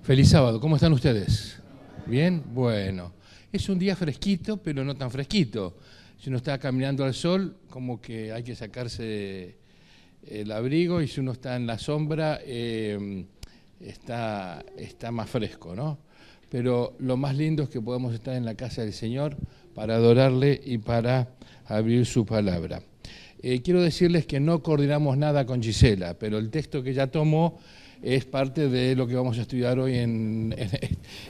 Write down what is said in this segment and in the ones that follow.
Feliz sábado, ¿cómo están ustedes? ¿Bien? Bueno, es un día fresquito, pero no tan fresquito. Si uno está caminando al sol, como que hay que sacarse el abrigo, y si uno está en la sombra, está más fresco, ¿no? Pero lo más lindo es que podemos estar en la casa del Señor para adorarle y para abrir su palabra. Quiero decirles que no coordinamos nada con Gisela, pero el texto que ella tomó es parte de lo que vamos a estudiar hoy en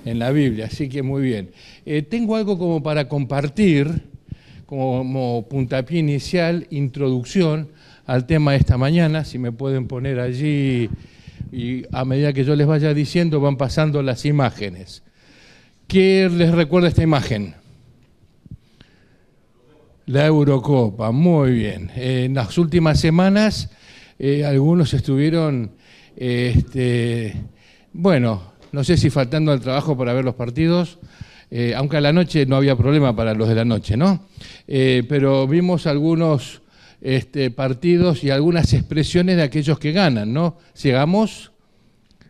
la Biblia, así que muy bien. Tengo algo como para compartir, como puntapié inicial, introducción al tema de esta mañana, si me pueden poner allí, y a medida que yo les vaya diciendo van pasando las imágenes. ¿Qué les recuerda esta imagen? La Eurocopa, muy bien. En las últimas semanas algunos estuvieron, bueno, no sé si faltando al trabajo para ver los partidos, aunque a la noche no había problema para los de la noche, ¿no? Pero vimos algunos partidos y algunas expresiones de aquellos que ganan, ¿no? Sigamos,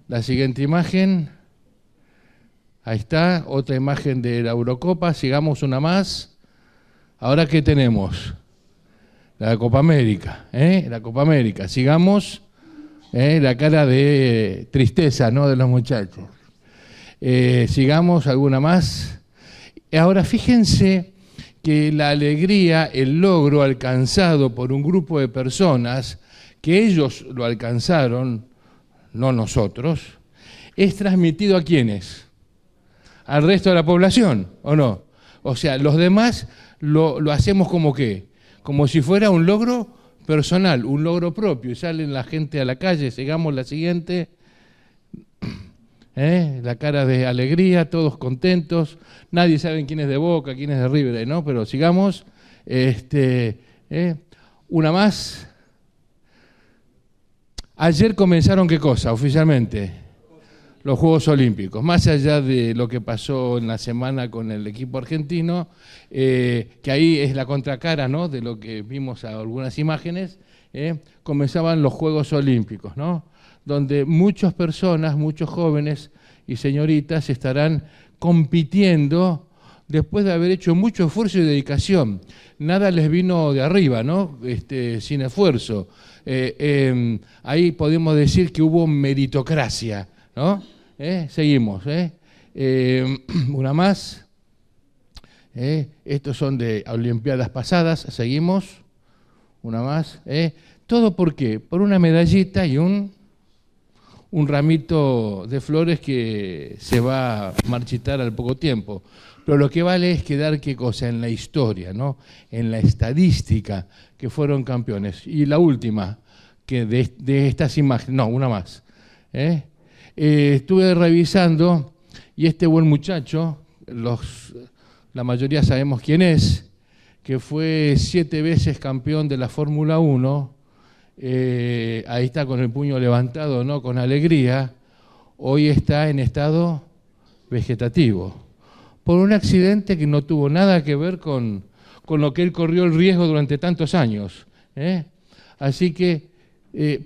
la siguiente imagen, ahí está, otra imagen de la Eurocopa, sigamos una más. Ahora, ¿qué tenemos? La Copa América, la Copa América. Sigamos, la cara de tristeza, ¿no?, de los muchachos. Sigamos, alguna más. Ahora, fíjense que la alegría, el logro alcanzado por un grupo de personas, que ellos lo alcanzaron, no nosotros, es transmitido ¿a quiénes? Al resto de la población, ¿o no? O sea, los demás lo hacemos como ¿qué? Como si fuera un logro personal, un logro propio, y salen la gente a la calle. Sigamos la siguiente, la cara de alegría, todos contentos, nadie sabe quién es de Boca, quién es de River, ¿no? Pero sigamos, una más. Ayer comenzaron ¿qué cosa oficialmente? Los Juegos Olímpicos. Más allá de lo que pasó en la semana con el equipo argentino, que ahí es la contracara, ¿no?, de lo que vimos a algunas imágenes, comenzaban los Juegos Olímpicos, ¿no?, donde muchas personas, muchos jóvenes y señoritas estarán compitiendo después de haber hecho mucho esfuerzo y dedicación. Nada les vino de arriba, ¿no?, sin esfuerzo. Ahí podemos decir que hubo meritocracia, ¿no? Seguimos. Una más. Estos son de Olimpiadas pasadas. Seguimos. Una más. ¿Todo por qué? Por una medallita y un ramito de flores que se va a marchitar al poco tiempo. Pero lo que vale es quedar ¿qué cosa? En la historia, ¿no? En la estadística, que fueron campeones. Y la última, que de estas imágenes, no, una más. Estuve revisando y este buen muchacho, la mayoría sabemos quién es, que fue 7 veces campeón de la Fórmula 1, ahí está con el puño levantado, ¿no?, con alegría. Hoy está en estado vegetativo por un accidente que no tuvo nada que ver con lo que él corrió el riesgo durante tantos años. Así que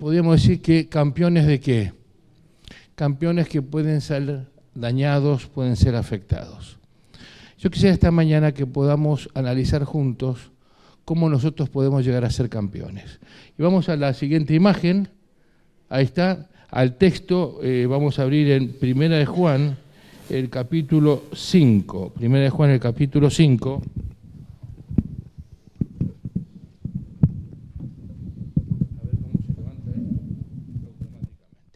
podríamos decir que campeones de ¿qué? Campeones que pueden ser dañados, pueden ser afectados. Yo quisiera esta mañana que podamos analizar juntos cómo nosotros podemos llegar a ser campeones. Y vamos a la siguiente imagen, ahí está, al texto, vamos a abrir en Primera de Juan, el capítulo 5. Primera de Juan, el capítulo 5.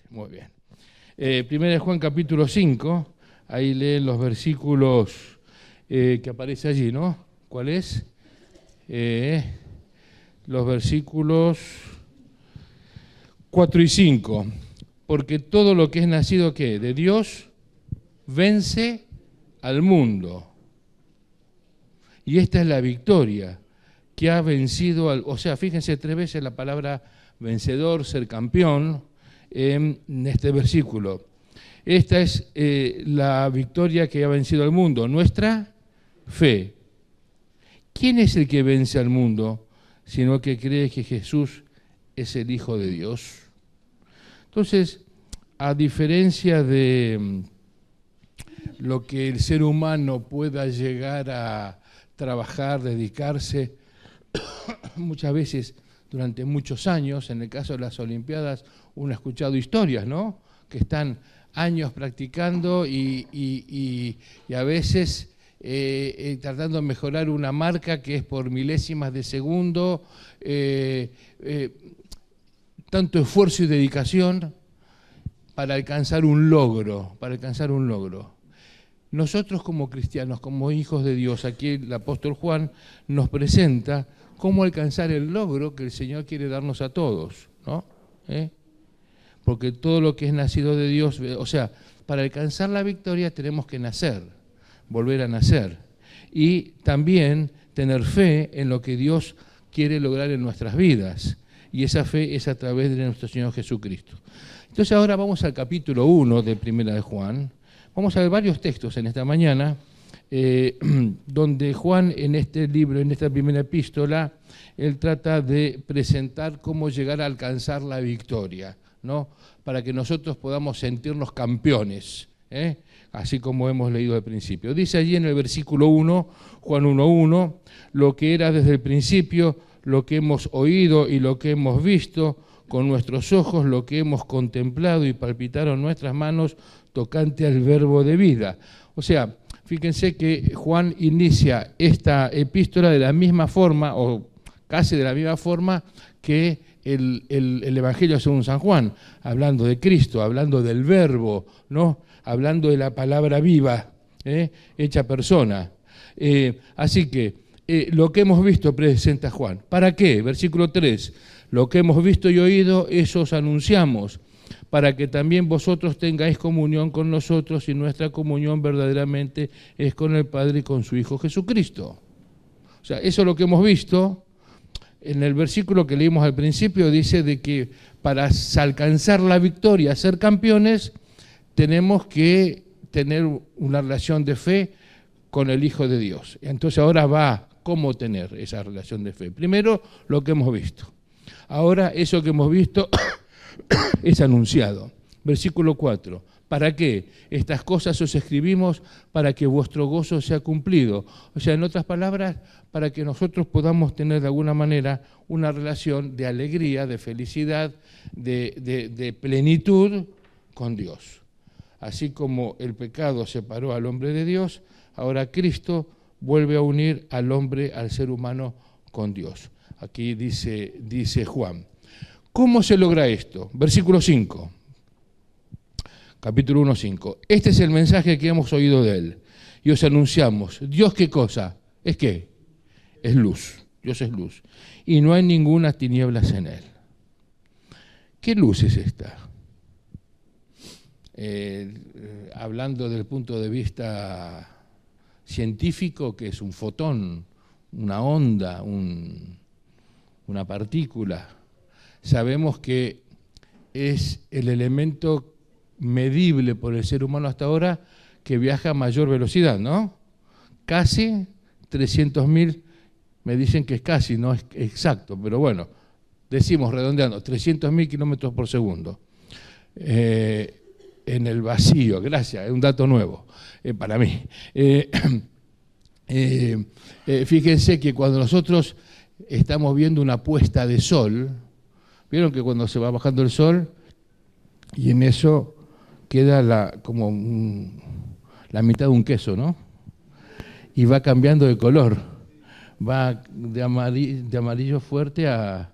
Muy bien. Primera de Juan, capítulo 5, ahí leen los versículos que aparece allí, ¿no? ¿Cuál es? Los versículos 4 y 5. Porque todo lo que es nacido ¿qué? De Dios vence al mundo. Y esta es la victoria que ha vencido al... O sea, fíjense 3 veces la palabra vencedor, ser campeón, en este versículo. Esta es la victoria que ha vencido al mundo, nuestra fe. ¿Quién es el que vence al mundo, sino el que cree que Jesús es el Hijo de Dios? Entonces, a diferencia de lo que el ser humano pueda llegar a trabajar, dedicarse, muchas veces durante muchos años, en el caso de las Olimpiadas, uno ha escuchado historias, ¿no?, que están años practicando y a veces tratando de mejorar una marca que es por milésimas de segundo, tanto esfuerzo y dedicación para alcanzar un logro, Nosotros como cristianos, como hijos de Dios, aquí el apóstol Juan nos presenta cómo alcanzar el logro que el Señor quiere darnos a todos, ¿no? Porque todo lo que es nacido de Dios, o sea, para alcanzar la victoria tenemos que nacer, volver a nacer, y también tener fe en lo que Dios quiere lograr en nuestras vidas, y esa fe es a través de nuestro Señor Jesucristo. Entonces ahora vamos al capítulo 1 de Primera de Juan. Vamos a ver varios textos en esta mañana, donde Juan en este libro, en esta primera epístola, él trata de presentar cómo llegar a alcanzar la victoria, ¿no?, para que nosotros podamos sentirnos campeones, así como hemos leído al principio. Dice allí en el versículo 1, Juan 1:1, lo que era desde el principio, lo que hemos oído y lo que hemos visto con nuestros ojos, lo que hemos contemplado y palpitaron nuestras manos tocante al verbo de vida. O sea, fíjense que Juan inicia esta epístola de la misma forma, o casi de la misma forma que el Evangelio según San Juan, hablando de Cristo, hablando del verbo, ¿no?, hablando de la palabra viva, hecha persona. Así que lo que hemos visto presenta Juan. ¿Para qué? Versículo 3. Lo que hemos visto y oído, eso os anunciamos, para que también vosotros tengáis comunión con nosotros, y nuestra comunión verdaderamente es con el Padre y con su Hijo Jesucristo. O sea, eso es lo que hemos visto. En el versículo que leímos al principio dice de que para alcanzar la victoria, ser campeones, tenemos que tener una relación de fe con el Hijo de Dios. Entonces ahora va cómo tener esa relación de fe. Primero, lo que hemos visto. Ahora, eso que hemos visto es anunciado. Versículo 4. ¿Para qué? Estas cosas os escribimos para que vuestro gozo sea cumplido. O sea, en otras palabras, para que nosotros podamos tener de alguna manera una relación de alegría, de felicidad, de plenitud con Dios. Así como el pecado separó al hombre de Dios, ahora Cristo vuelve a unir al hombre, al ser humano, con Dios. Aquí dice Juan. ¿Cómo se logra esto? Versículo 5. Capítulo 1:5. Este es el mensaje que hemos oído de él y os anunciamos. ¿Dios qué cosa? ¿Es qué? Es luz. Dios es luz. Y no hay ninguna tinieblas en él. ¿Qué luz es esta? Hablando del punto de vista científico, que es un fotón, una onda, una partícula. Sabemos que es el elemento medible por el ser humano hasta ahora que viaja a mayor velocidad, ¿no? Casi 300.000, me dicen que es casi, no es exacto, pero bueno, decimos redondeando, 300.000 kilómetros por segundo. En el vacío, gracias, es un dato nuevo para mí. Fíjense que cuando nosotros estamos viendo una puesta de sol, vieron que cuando se va bajando el sol y en eso queda como la mitad de un queso, ¿no? Y va cambiando de color, va de amarillo fuerte a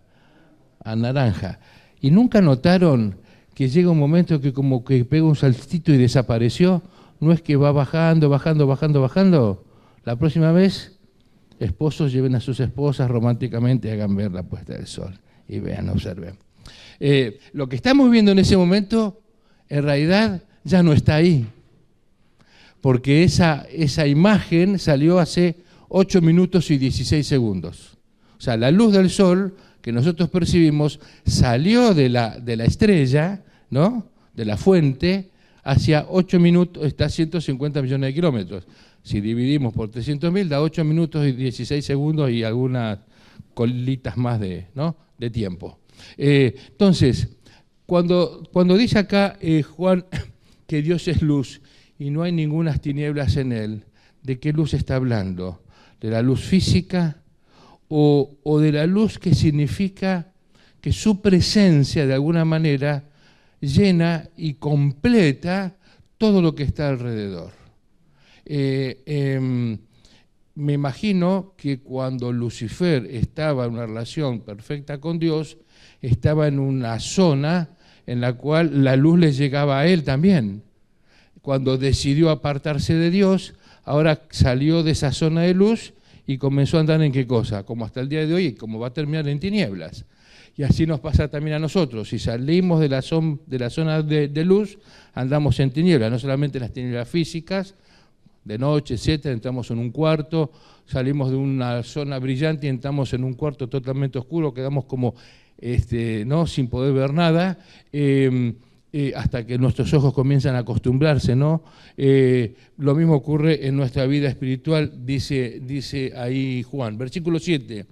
naranja. ¿Y nunca notaron que llega un momento que como que pega un saltito y desapareció? No es que va bajando, bajando, bajando, bajando. La próxima vez, esposos lleven a sus esposas románticamente y hagan ver la puesta del sol. Y vean, observen. Lo que estamos viendo en ese momento, en realidad, ya no está ahí. Porque esa imagen salió hace 8 minutos y 16 segundos. O sea, la luz del sol que nosotros percibimos salió de la estrella, ¿no?, de la fuente, hacia 8 minutos, está a 150 millones de kilómetros. Si dividimos por 300.000, da 8 minutos y 16 segundos y algunas colitas más de tiempo. Entonces, Cuando dice acá Juan que Dios es luz y no hay ninguna tinieblas en él, ¿de qué luz está hablando? ¿De la luz física o de la luz que significa que su presencia de alguna manera llena y completa todo lo que está alrededor? Me imagino que cuando Lucifer estaba en una relación perfecta con Dios, estaba en una zona en la cual la luz le llegaba a él también. Cuando decidió apartarse de Dios, ahora salió de esa zona de luz y comenzó a andar en qué cosa, como hasta el día de hoy, y como va a terminar en tinieblas. Y así nos pasa también a nosotros. Si salimos de la zona de luz, andamos en tinieblas, no solamente en las tinieblas físicas, de noche, etcétera, entramos en un cuarto, salimos de una zona brillante y entramos en un cuarto totalmente oscuro, quedamos como ¿no? sin poder ver nada, hasta que nuestros ojos comienzan a acostumbrarse, ¿no? Lo mismo ocurre en nuestra vida espiritual, dice ahí Juan, versículo 7.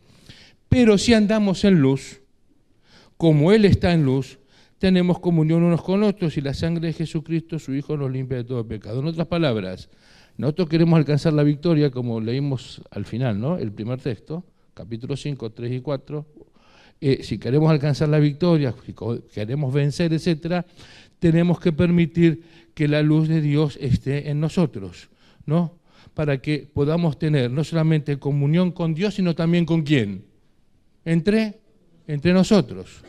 Pero si andamos en luz, como Él está en luz, tenemos comunión unos con otros y la sangre de Jesucristo, su Hijo, nos limpia de todo pecado. En otras palabras, nosotros queremos alcanzar la victoria, como leímos al final, ¿no? El primer texto, capítulo 5, 3 y 4. Si queremos alcanzar la victoria, si queremos vencer, etcétera, tenemos que permitir que la luz de Dios esté en nosotros, ¿no? Para que podamos tener no solamente comunión con Dios, sino también con ¿quién? Entre nosotros.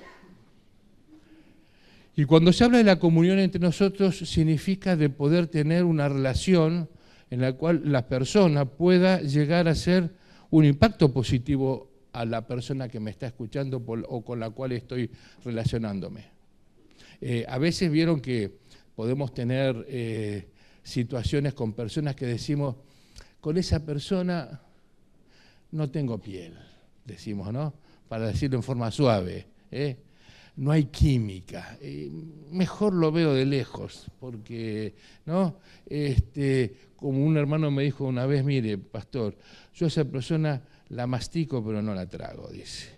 Y cuando se habla de la comunión entre nosotros, significa de poder tener una relación en la cual la persona pueda llegar a ser un impacto positivo a la persona que me está escuchando o con la cual estoy relacionándome. A veces vieron que podemos tener situaciones con personas que decimos, con esa persona no tengo piel, decimos, ¿no? Para decirlo en forma suave, no hay química, mejor lo veo de lejos, porque, ¿no? Como un hermano me dijo una vez, mire, pastor, yo a esa persona la mastico pero no la trago, dice,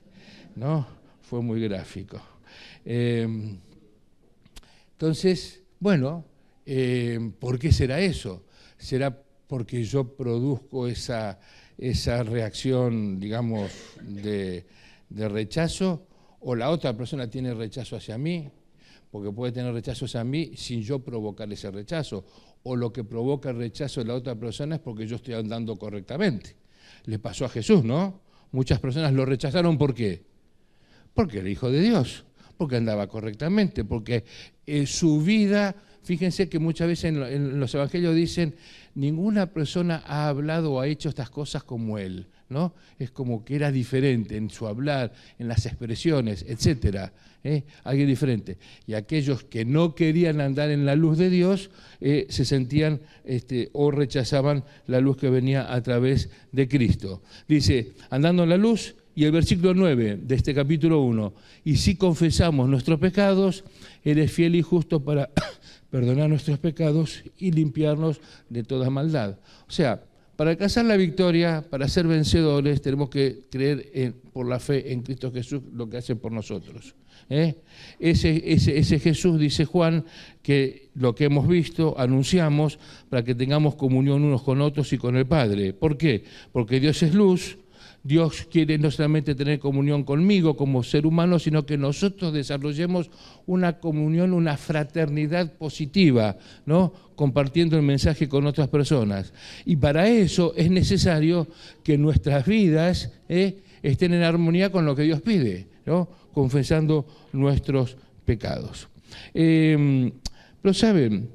¿no? Fue muy gráfico. Entonces, bueno, ¿por qué será eso? ¿Será porque yo produzco esa reacción, digamos, de rechazo? ¿O la otra persona tiene rechazo hacia mí? Porque puede tener rechazo hacia mí sin yo provocar ese rechazo. O lo que provoca el rechazo de la otra persona es porque yo estoy andando correctamente. Le pasó a Jesús, ¿no? Muchas personas lo rechazaron, ¿por qué? Porque era hijo de Dios, porque andaba correctamente, porque su vida, fíjense que muchas veces en los evangelios dicen, ninguna persona ha hablado o ha hecho estas cosas como él, ¿no? Es como que era diferente en su hablar, en las expresiones, etcétera, alguien diferente. Y aquellos que no querían andar en la luz de Dios se sentían o rechazaban la luz que venía a través de Cristo. Dice, andando en la luz, y el versículo 9 de este capítulo 1, y si confesamos nuestros pecados, Él es fiel y justo para perdonar nuestros pecados y limpiarnos de toda maldad. O sea, para alcanzar la victoria, para ser vencedores, tenemos que creer por la fe en Cristo Jesús lo que hace por nosotros. Ese Jesús, dice Juan, que lo que hemos visto, anunciamos, para que tengamos comunión unos con otros y con el Padre. ¿Por qué? Porque Dios es luz. Dios quiere no solamente tener comunión conmigo como ser humano, sino que nosotros desarrollemos una comunión, una fraternidad positiva, ¿no? Compartiendo el mensaje con otras personas. Y para eso es necesario que nuestras vidas estén en armonía con lo que Dios pide, ¿no? Confesando nuestros pecados. Pero saben,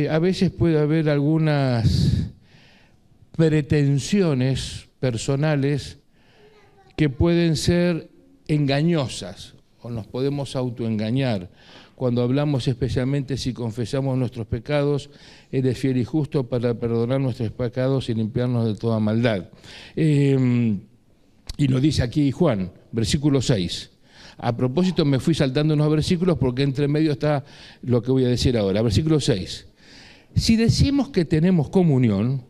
a veces puede haber algunas pretensiones personales que pueden ser engañosas o nos podemos autoengañar cuando hablamos, especialmente si confesamos nuestros pecados. Él es fiel y justo para perdonar nuestros pecados y limpiarnos de toda maldad. Y lo dice aquí Juan, versículo 6. A propósito, me fui saltando unos versículos porque entre medio está lo que voy a decir ahora. Versículo 6. Si decimos que tenemos comunión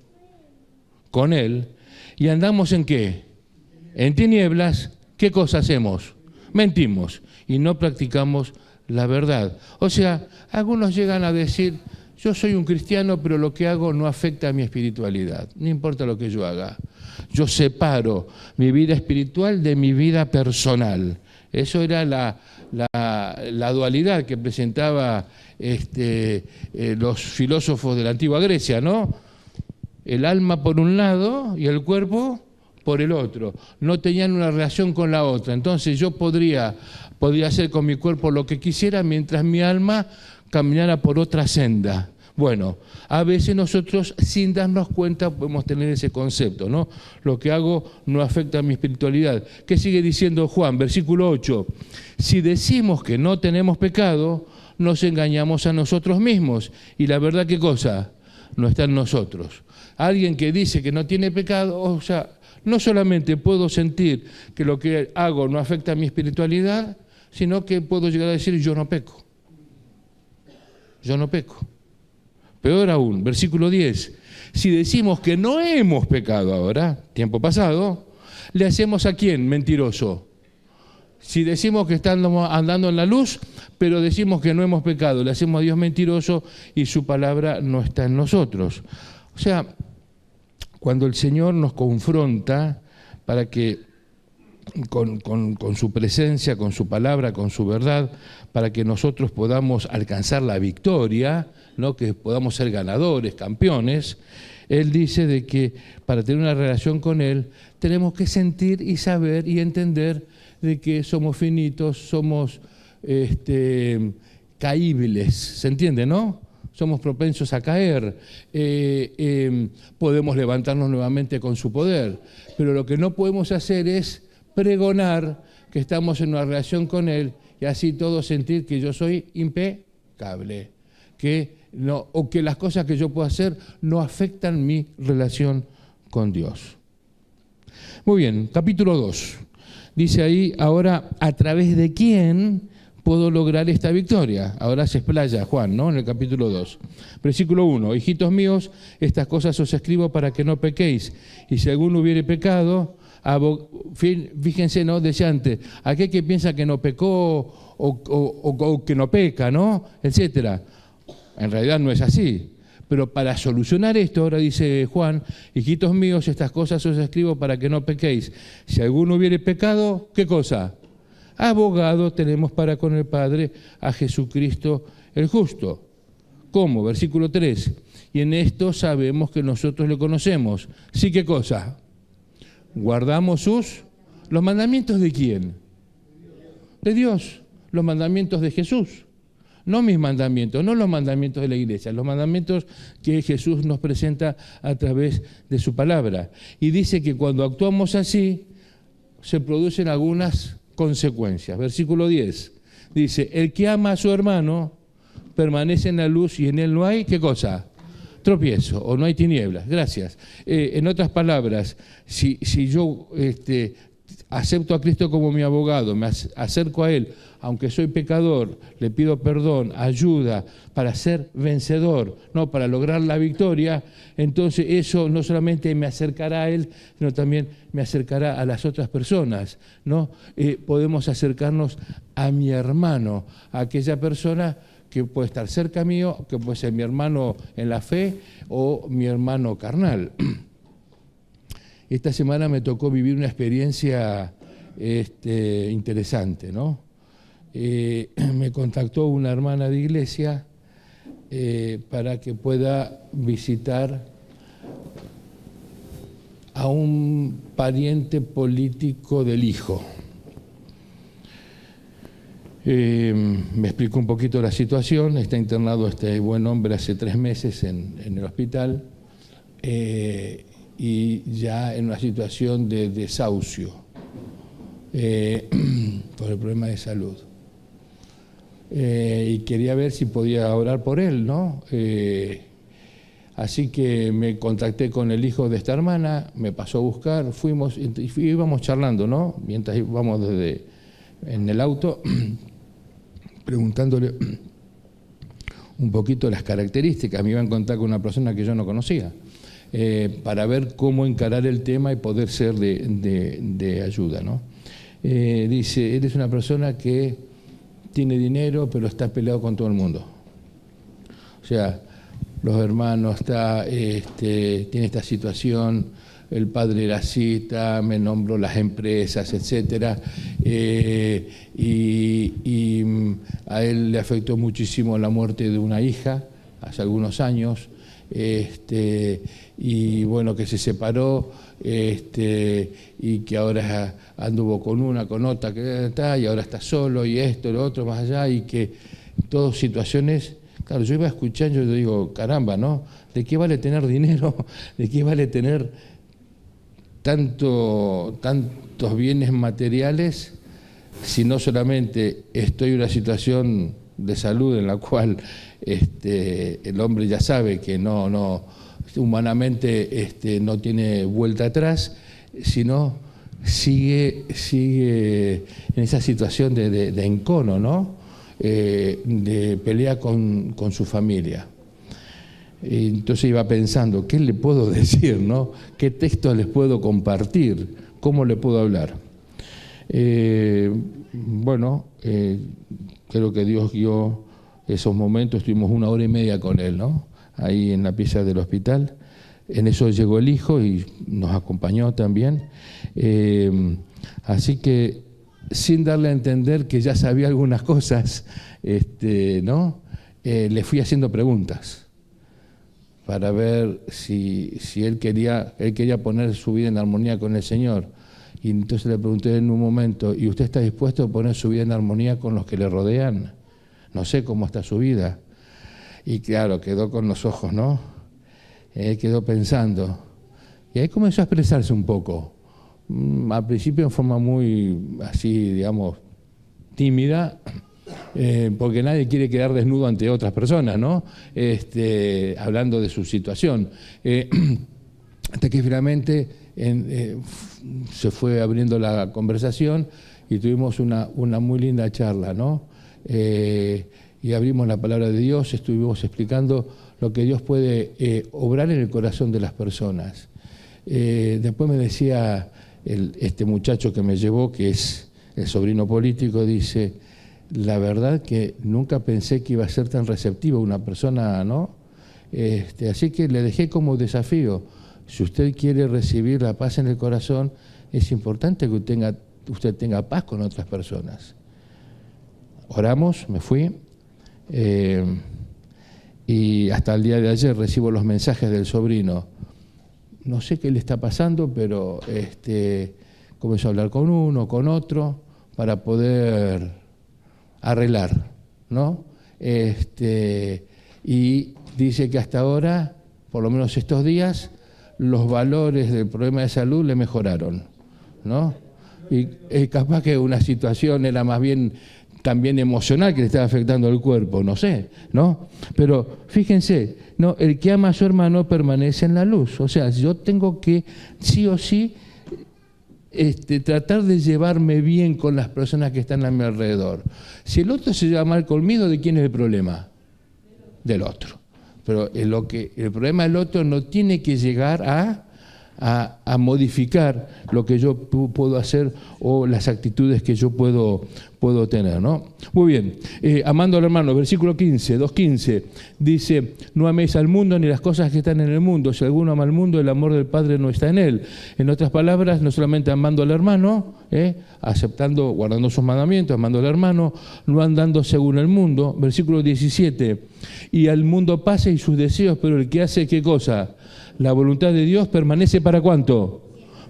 con Él, ¿y andamos en qué? En tinieblas, ¿qué cosa hacemos? Mentimos y no practicamos la verdad. O sea, algunos llegan a decir, yo soy un cristiano, pero lo que hago no afecta a mi espiritualidad, no importa lo que yo haga. Yo separo mi vida espiritual de mi vida personal. Eso era la dualidad que presentaba los filósofos de la antigua Grecia, ¿no? El alma por un lado y el cuerpo por el otro. No tenían una relación con la otra. Entonces yo podría hacer con mi cuerpo lo que quisiera mientras mi alma caminara por otra senda. Bueno, a veces nosotros sin darnos cuenta podemos tener ese concepto, ¿no? Lo que hago no afecta a mi espiritualidad. ¿Qué sigue diciendo Juan? Versículo 8. Si decimos que no tenemos pecado, nos engañamos a nosotros mismos. Y la verdad, ¿qué cosa? No está en nosotros. Alguien que dice que no tiene pecado, o sea, no solamente puedo sentir que lo que hago no afecta a mi espiritualidad, sino que puedo llegar a decir, yo no peco. Yo no peco. Peor aún, versículo 10. Si decimos que no hemos pecado ahora, tiempo pasado, ¿le hacemos a quién? Mentiroso. Si decimos que estamos andando en la luz, pero decimos que no hemos pecado, le hacemos a Dios mentiroso y su palabra no está en nosotros. O sea, cuando el Señor nos confronta para que con su presencia, con su palabra, con su verdad, para que nosotros podamos alcanzar la victoria, ¿no? Que podamos ser ganadores, campeones, Él dice de que para tener una relación con Él tenemos que sentir y saber y entender de que somos finitos, somos caíbles, ¿se entiende, no? Somos propensos a caer, podemos levantarnos nuevamente con su poder, pero lo que no podemos hacer es pregonar que estamos en una relación con Él y así todos sentir que yo soy impecable, o que las cosas que yo puedo hacer no afectan mi relación con Dios. Muy bien, capítulo 2. Dice ahí, ahora, ¿a través de quién puedo lograr esta victoria? Ahora se explaya Juan, ¿no? En el capítulo 2. Versículo 1. Hijitos míos, estas cosas os escribo para que no pequéis. Y si alguno hubiere pecado, fíjense, ¿no? Decía antes, aquel que piensa que no pecó o que no peca, ¿no? Etcétera. En realidad no es así. Pero para solucionar esto, ahora dice Juan, hijitos míos, estas cosas os escribo para que no pequéis. Si alguno hubiere pecado, ¿qué cosa? Abogado tenemos para con el Padre a Jesucristo el justo. ¿Cómo? Versículo 3. Y en esto sabemos que nosotros le conocemos. ¿Sí qué cosa? Guardamos los mandamientos de quién? De Dios. Los mandamientos de Jesús. No mis mandamientos, no los mandamientos de la iglesia, los mandamientos que Jesús nos presenta a través de su palabra. Y dice que cuando actuamos así, se producen algunas consecuencias. Versículo 10 dice, el que ama a su hermano permanece en la luz y en él no hay, ¿qué cosa? Tropiezo, o no hay tinieblas. Gracias. En otras palabras, si yo acepto a Cristo como mi abogado, me acerco a Él, aunque soy pecador, le pido perdón, ayuda para ser vencedor, no para lograr la victoria, entonces eso no solamente me acercará a Él, sino también me acercará a las otras personas, ¿no? Podemos acercarnos a mi hermano, a aquella persona que puede estar cerca mío, que puede ser mi hermano en la fe o mi hermano carnal. Esta semana me tocó vivir una experiencia interesante, ¿no? Me contactó una hermana de iglesia para que pueda visitar a un pariente político del hijo. Me explicó un poquito la situación. Está internado este buen hombre hace 3 meses en el hospital. Y ya en una situación de desahucio por el problema de salud. Y quería ver si podía orar por él, ¿no? Así que me contacté con el hijo de esta hermana, me pasó a buscar, íbamos charlando, ¿no? Mientras íbamos en el auto, preguntándole un poquito las características. Me iba a encontrar con una persona que yo no conocía. Para ver cómo encarar el tema y poder ser de ayuda, ¿no? Dice, eres una persona que tiene dinero, pero está peleado con todo el mundo. O sea, los hermanos, tiene esta situación, el padre la cita, me nombró las empresas, etcétera, y a él le afectó muchísimo la muerte de una hija hace algunos años, y bueno, que se separó, y que ahora anduvo con una, con otra, y ahora está solo, y esto, lo otro, más allá, y que todas situaciones. Claro, yo iba escuchando y yo digo, caramba, ¿no? ¿De qué vale tener dinero? ¿De qué vale tener tantos bienes materiales si no solamente estoy en una situación de salud en la cual el hombre ya sabe que no humanamente no tiene vuelta atrás, sino sigue en esa situación de encono, ¿no? De pelea con su familia. Entonces iba pensando, ¿qué le puedo decir, no? ¿Qué texto les puedo compartir? ¿Cómo le puedo hablar? Creo que Dios guió esos momentos, estuvimos 1 hora y media con él, ¿no? Ahí en la pieza del hospital. En eso llegó el hijo y nos acompañó también. Así que sin darle a entender que ya sabía algunas cosas, le fui haciendo preguntas para ver si él quería poner su vida en armonía con el Señor. Y entonces le pregunté en un momento, ¿y usted está dispuesto a poner su vida en armonía con los que le rodean? No sé cómo está su vida. Y claro, quedó con los ojos, ¿no? Quedó pensando. Y ahí comenzó a expresarse un poco. Al principio en forma muy, así, digamos, tímida, porque nadie quiere quedar desnudo ante otras personas, ¿no? Hablando de su situación. Hasta que finalmente se fue abriendo la conversación y tuvimos una muy linda charla, ¿no? Y abrimos la palabra de Dios, estuvimos explicando lo que Dios puede obrar en el corazón de las personas. Después me decía este muchacho que me llevó, que es el sobrino político, dice, la verdad que nunca pensé que iba a ser tan receptivo una persona, ¿no? Así que le dejé como desafío, si usted quiere recibir la paz en el corazón, es importante que usted tenga paz con otras personas. Oramos, me fui, y hasta el día de ayer recibo los mensajes del sobrino. No sé qué le está pasando, pero comenzó a hablar con uno, con otro, para poder arreglar, ¿no? Y dice que hasta ahora, por lo menos estos días, los valores del problema de salud le mejoraron, ¿no? Y capaz que una situación era más bien también emocional que le estaba afectando al cuerpo, no sé, ¿no? Pero fíjense, no, el que ama a su hermano permanece en la luz. O sea, yo tengo que, sí o sí, tratar de llevarme bien con las personas que están a mi alrededor. Si el otro se lleva mal conmigo, ¿de quién es el problema? Del otro. Pero el problema del otro no tiene que llegar a modificar lo que yo puedo hacer o las actitudes que yo puedo tener, ¿no? Muy bien, amando al hermano, versículo 15, 2:15, dice, no améis al mundo ni las cosas que están en el mundo, si alguno ama al mundo, el amor del Padre no está en él. En otras palabras, no solamente amando al hermano, aceptando, guardando sus mandamientos, amando al hermano, no andando según el mundo. Versículo 17, y al mundo pasa y sus deseos, pero el que hace, ¿qué cosa? La voluntad de Dios permanece ¿para cuánto?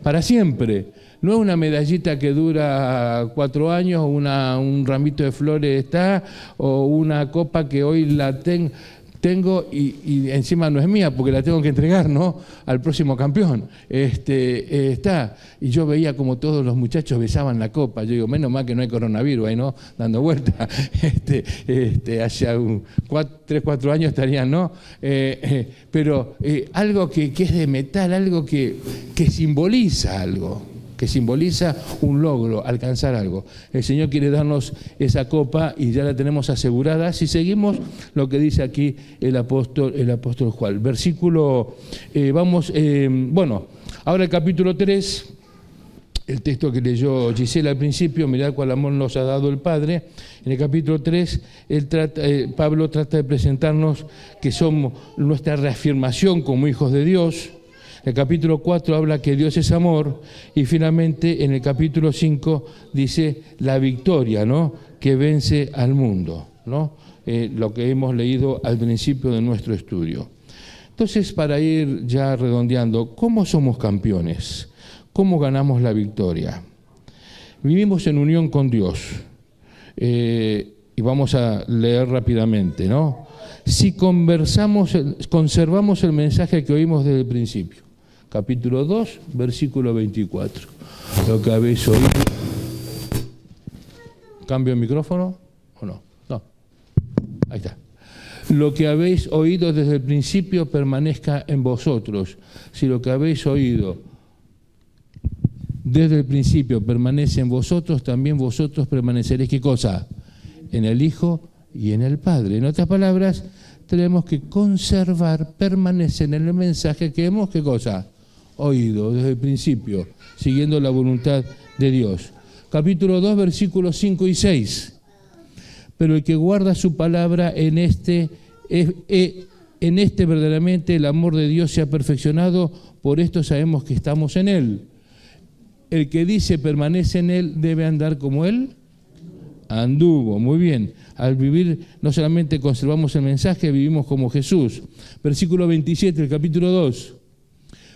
Para siempre. No es una medallita que dura 4 años, un ramito de flores está, o una copa que hoy la tengo y encima no es mía porque la tengo que entregar, ¿no? Al próximo campeón. Está. Y yo veía como todos los muchachos besaban la copa. Yo digo, menos mal que no hay coronavirus ahí, ¿no? Dando vuelta. Hace 3, 4 años estarían, ¿no? Pero algo que es de metal, algo que simboliza algo, que simboliza un logro, alcanzar algo. El Señor quiere darnos esa copa y ya la tenemos asegurada si seguimos lo que dice aquí el apóstol Juan. Versículo, ahora el capítulo 3, el texto que leyó Gisela al principio, mirad cuál amor nos ha dado el Padre. En el capítulo 3, Pablo trata de presentarnos que somos nuestra reafirmación como hijos de Dios. El capítulo 4 habla que Dios es amor, y finalmente en el capítulo 5 dice la victoria, ¿no?, que vence al mundo, ¿no? Lo que hemos leído al principio de nuestro estudio. Entonces, para ir ya redondeando, ¿cómo somos campeones? ¿Cómo ganamos la victoria? Vivimos en unión con Dios, y vamos a leer rápidamente, ¿no? Si conservamos el mensaje que oímos desde el principio. Capítulo 2, versículo 24. Lo que habéis oído. ¿Cambio el micrófono o no? No. Ahí está. Lo que habéis oído desde el principio permanezca en vosotros. Si lo que habéis oído desde el principio permanece en vosotros, también vosotros permaneceréis, ¿qué cosa? En el Hijo y en el Padre. En otras palabras, tenemos que conservar, permanecer en el mensaje que hemos, ¿qué cosa? Oído desde el principio, siguiendo la voluntad de Dios. Capítulo 2, versículos 5 y 6. Pero el que guarda su palabra en este verdaderamente el amor de Dios se ha perfeccionado, por esto sabemos que estamos en Él. El que dice permanece en Él debe andar como Él anduvo. Muy bien. Al vivir no solamente conservamos el mensaje, vivimos como Jesús. Versículo 27 del capítulo 2.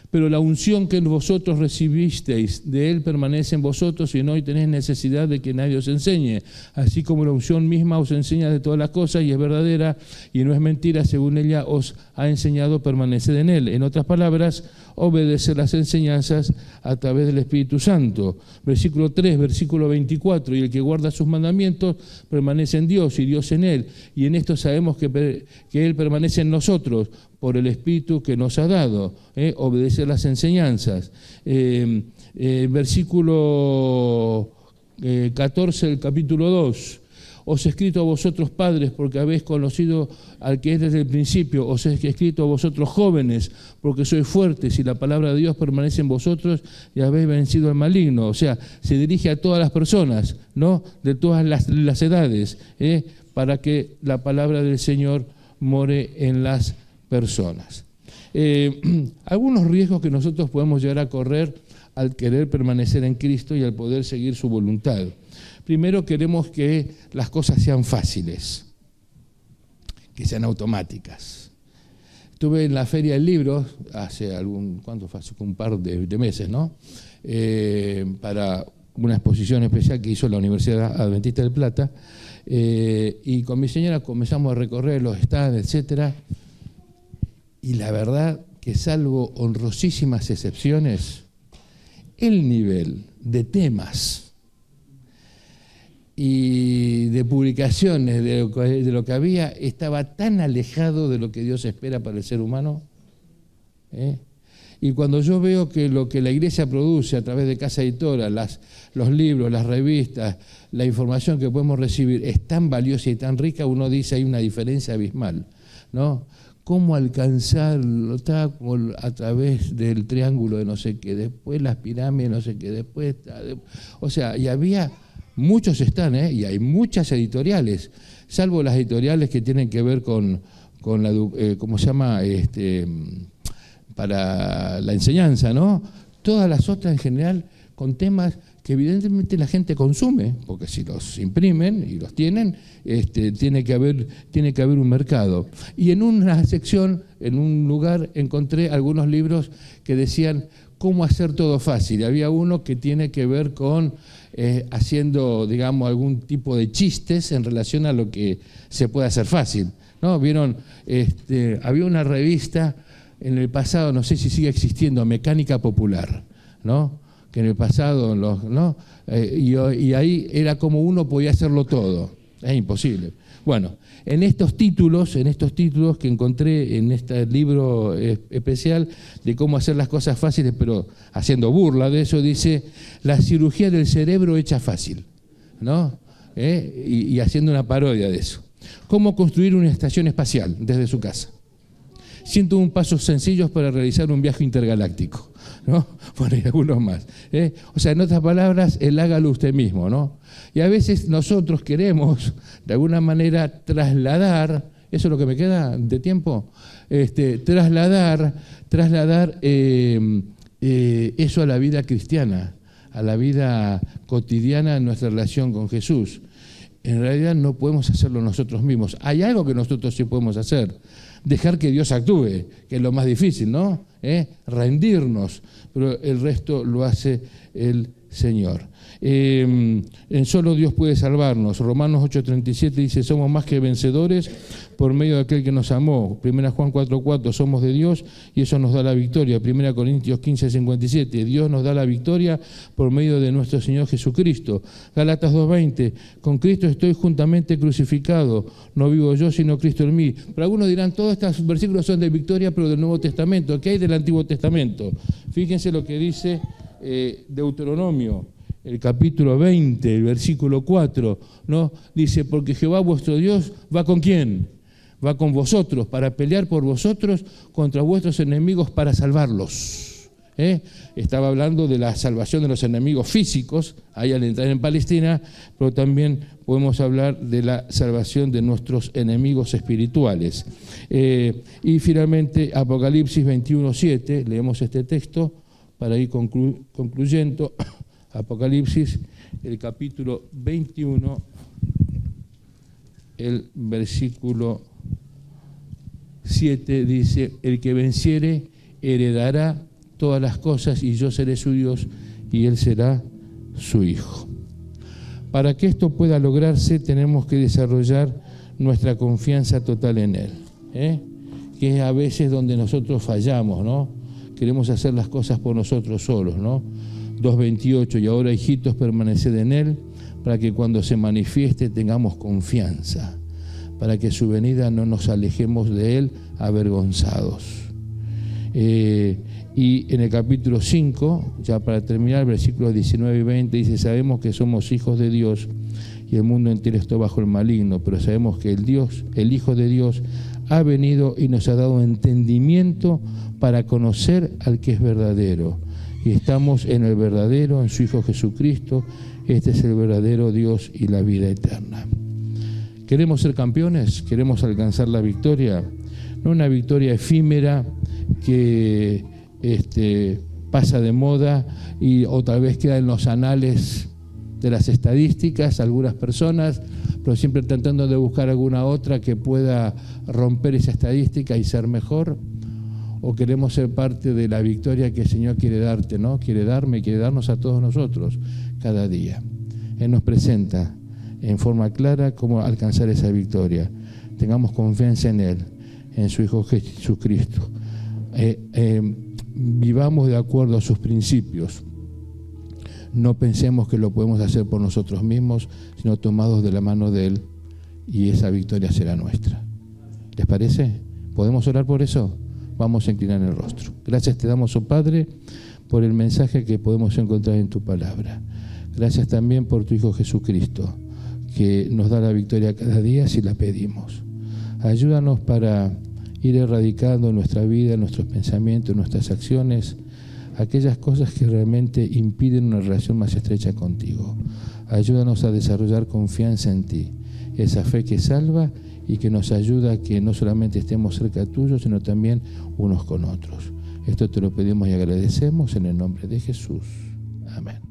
Pero la unción que vosotros recibisteis de Él permanece en vosotros, y no hoy tenéis necesidad de que nadie os enseñe. Así como la unción misma os enseña de todas las cosas y es verdadera y no es mentira, según ella os ha enseñado, permaneced en Él. En otras palabras, obedecer las enseñanzas a través del Espíritu Santo. Versículo 3, versículo 24. Y el que guarda sus mandamientos permanece en Dios y Dios en Él. Y en esto sabemos que Él permanece en nosotros por el Espíritu que nos ha dado. Obedecer las enseñanzas. Versículo 14 del capítulo 2. Os he escrito a vosotros padres porque habéis conocido al que es desde el principio. Os he escrito a vosotros jóvenes porque sois fuertes y la palabra de Dios permanece en vosotros y habéis vencido al maligno. O sea, se dirige a todas las personas, ¿no?, de todas las edades, para que la palabra del Señor more en las personas. Algunos riesgos que nosotros podemos llegar a correr al querer permanecer en Cristo y al poder seguir su voluntad. Primero, queremos que las cosas sean fáciles, que sean automáticas. Estuve en la Feria del Libro hace ¿cuánto fue? Hace un par de meses, ¿no? Para una exposición especial que hizo la Universidad Adventista del Plata, y con mi señora comenzamos a recorrer los stands, etcétera, y la verdad que, salvo honrosísimas excepciones, el nivel de temas y de publicaciones de lo que había estaba tan alejado de lo que Dios espera para el ser humano. Y cuando yo veo que lo que la Iglesia produce a través de Casa Editora, los libros, las revistas, la información que podemos recibir es tan valiosa y tan rica, uno dice hay una diferencia abismal, ¿no? Cómo alcanzarlo a través del triángulo de no sé qué, después las pirámides, no sé qué, después... O sea, y había... Muchos están, y hay muchas editoriales, salvo las editoriales que tienen que ver con la, ¿cómo se llama? Para la enseñanza, ¿no? Todas las otras en general con temas que evidentemente la gente consume, porque si los imprimen y los tienen, tiene que haber un mercado. Y en una sección, en un lugar, encontré algunos libros que decían cómo hacer todo fácil. Había uno que tiene que ver con haciendo, digamos, algún tipo de chistes en relación a lo que se puede hacer fácil, ¿no? Vieron, había una revista en el pasado, no sé si sigue existiendo, Mecánica Popular, ¿no? Que en el pasado, ¿no? Y ahí era como uno podía hacerlo todo. Es imposible. Bueno, en estos títulos que encontré en este libro especial de cómo hacer las cosas fáciles, pero haciendo burla de eso, dice la cirugía del cerebro hecha fácil, ¿no? Y haciendo una parodia de eso. Cómo construir una estación espacial desde su casa. 101 pasos sencillos para realizar un viaje intergaláctico, ¿no? Bueno, y algunos más. O sea, en otras palabras, el hágalo usted mismo, ¿no? Y a veces nosotros queremos, de alguna manera, trasladar, eso es lo que me queda de tiempo, trasladar eso a la vida cristiana, a la vida cotidiana en nuestra relación con Jesús. En realidad no podemos hacerlo nosotros mismos. Hay algo que nosotros sí podemos hacer, dejar que Dios actúe, que es lo más difícil, ¿no? Rendirnos, pero el resto lo hace el Señor. En solo Dios puede salvarnos. Romanos 8:37 dice, somos más que vencedores por medio de aquel que nos amó. 1 Juan 4:4, somos de Dios y eso nos da la victoria. 1 Corintios 15:57, Dios nos da la victoria por medio de nuestro Señor Jesucristo. Gálatas 2:20, con Cristo estoy juntamente crucificado, no vivo yo sino Cristo en mí. Pero algunos dirán, todos estos versículos son de victoria pero del Nuevo Testamento. ¿Qué hay del Antiguo Testamento? Fíjense lo que dice Deuteronomio, el capítulo 20, el versículo 4, ¿no? Dice, porque Jehová vuestro Dios va ¿con quién? Va con vosotros, para pelear por vosotros contra vuestros enemigos para salvarlos. Estaba hablando de la salvación de los enemigos físicos, ahí al entrar en Palestina, pero también podemos hablar de la salvación de nuestros enemigos espirituales. Y finalmente, Apocalipsis 21:7, leemos este texto para ir concluyendo. Apocalipsis, el capítulo 21, el versículo 7 dice, el que venciere heredará todas las cosas y yo seré su Dios y él será su hijo. Para que esto pueda lograrse tenemos que desarrollar nuestra confianza total en él, que es a veces donde nosotros fallamos, ¿no? Queremos hacer las cosas por nosotros solos, ¿no? 2:28, y ahora, hijitos, permaneced en él, para que cuando se manifieste tengamos confianza, para que su venida no nos alejemos de él avergonzados. Y en el capítulo 5, ya para terminar, versículos 19 y 20, dice, sabemos que somos hijos de Dios y el mundo entero está bajo el maligno, pero sabemos que el Hijo de Dios, ha venido y nos ha dado entendimiento para conocer al que es verdadero. Y estamos en el verdadero, en su Hijo Jesucristo. Este es el verdadero Dios y la vida eterna. ¿Queremos ser campeones? ¿Queremos alcanzar la victoria? No una victoria efímera que pasa de moda o tal vez queda en los anales de las estadísticas, algunas personas, pero siempre tratando de buscar alguna otra que pueda romper esa estadística y ser mejor. ¿O queremos ser parte de la victoria que el Señor quiere darte, ¿no? Quiere darnos a todos nosotros cada día. Él nos presenta en forma clara cómo alcanzar esa victoria. Tengamos confianza en Él, en su Hijo Jesucristo. Vivamos de acuerdo a sus principios. No pensemos que lo podemos hacer por nosotros mismos, sino tomados de la mano de Él, y esa victoria será nuestra. ¿Les parece? ¿Podemos orar por eso? Vamos a inclinar el rostro. Gracias te damos, oh Padre, por el mensaje que podemos encontrar en tu palabra. Gracias también por tu Hijo Jesucristo, que nos da la victoria cada día si la pedimos. Ayúdanos para ir erradicando en nuestra vida, en nuestros pensamientos, en nuestras acciones, aquellas cosas que realmente impiden una relación más estrecha contigo. Ayúdanos a desarrollar confianza en ti, esa fe que salva y que nos ayuda a que no solamente estemos cerca tuyo, sino también unos con otros. Esto te lo pedimos y agradecemos en el nombre de Jesús. Amén.